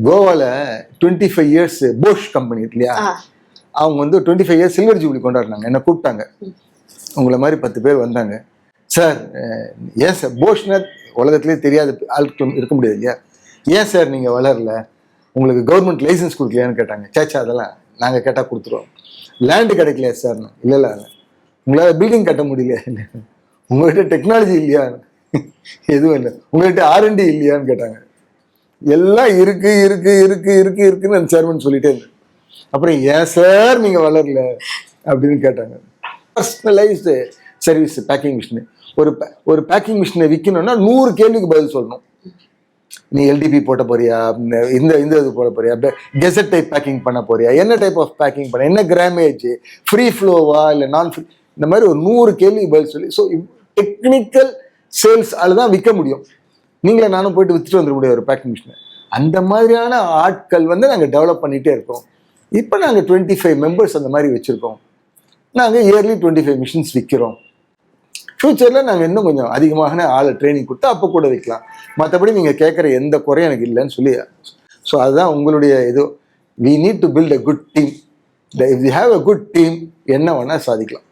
கோவாவில் 25 years posh company இல்லையா, அவங்க வந்து 25 years சில்வர் ஜூப்ளி கொண்டாடினாங்க. என்ன கூப்பிட்டாங்க, உங்களை மாதிரி 10 பேர் வந்தாங்க. சார் ஏன் சார் போஷ்னா உலகத்திலே தெரியாத ஆட்கள் இருக்க முடியாது இல்லையா, ஏன் சார் நீங்கள் வளரல, உங்களுக்கு கவர்மெண்ட் லைசன்ஸ் கொடுக்கலையான்னு கேட்டாங்க. சேச்சா அதெல்லாம் நாங்கள் கேட்டால் கொடுத்துருவோம். லேண்டு கிடைக்கலையா சார், இல்லை உங்களால் பில்டிங் கட்ட முடியல, உங்கள்கிட்ட டெக்னாலஜி இல்லையா, எதுவும் இல்லை, உங்கள்கிட்ட R&D இல்லையான்னு கேட்டாங்க. எல்லாம் இருக்கு இருக்கு இருக்கு இருக்கு இருக்குன்னு அந்த சேர்மன் சொல்லிட்டே இருந்தேன். அப்புறம் ஏன் சார் நீங்கள் வளரல அப்படின்னு கேட்டாங்க. Personalised service packing machine. ஒரு பேக்கிங் மிஷினை விற்கணும்னா 100 கேள்விக்கு பதில் சொல்லணும். நீ LDP போட்ட போறியா, இந்த இது போட போறியா, கெசட் டைப் பேக்கிங் பண்ண போறியா, என்ன டைப் ஆஃப் பேக்கிங் பண்ண, என்ன கிராமேஜ், ஃப்ரீ ஃப்ளோவா இல்லை நான் ஃப்ரீ, இந்த மாதிரி ஒரு 100 கேள்விக்கு பதில் சொல்லி. ஸோ டெக்னிக்கல் சேல்ஸ் தான் விற்க முடியும். நீங்களே நானும் போயிட்டு வித்துட்டு வந்துட முடியாது ஒரு பேக்கிங் மிஷினை. அந்த மாதிரியான ஆட்கள் வந்து நாங்கள் டெவலப் பண்ணிகிட்டே இருக்கோம். இப்போ நாங்கள் 25 members அந்த மாதிரி வச்சுருக்கோம். நாங்கள் இயர்லி 25 மிஷின்ஸ் விற்கிறோம். ஃப்யூச்சரில் நாங்கள் இன்னும் கொஞ்சம் அதிகமான ஆளை ட்ரைனிங் கொடுத்தா அப்போ கூட வைக்கலாம். மற்றபடி நீங்கள் கேட்குற எந்த குறையும் எனக்கு இல்லைன்னு சொல்லி. ஸோ அதுதான் உங்களுடைய இது. We need to build a good team. If you have a good team என்ன வேணால் சாதிக்கலாம்.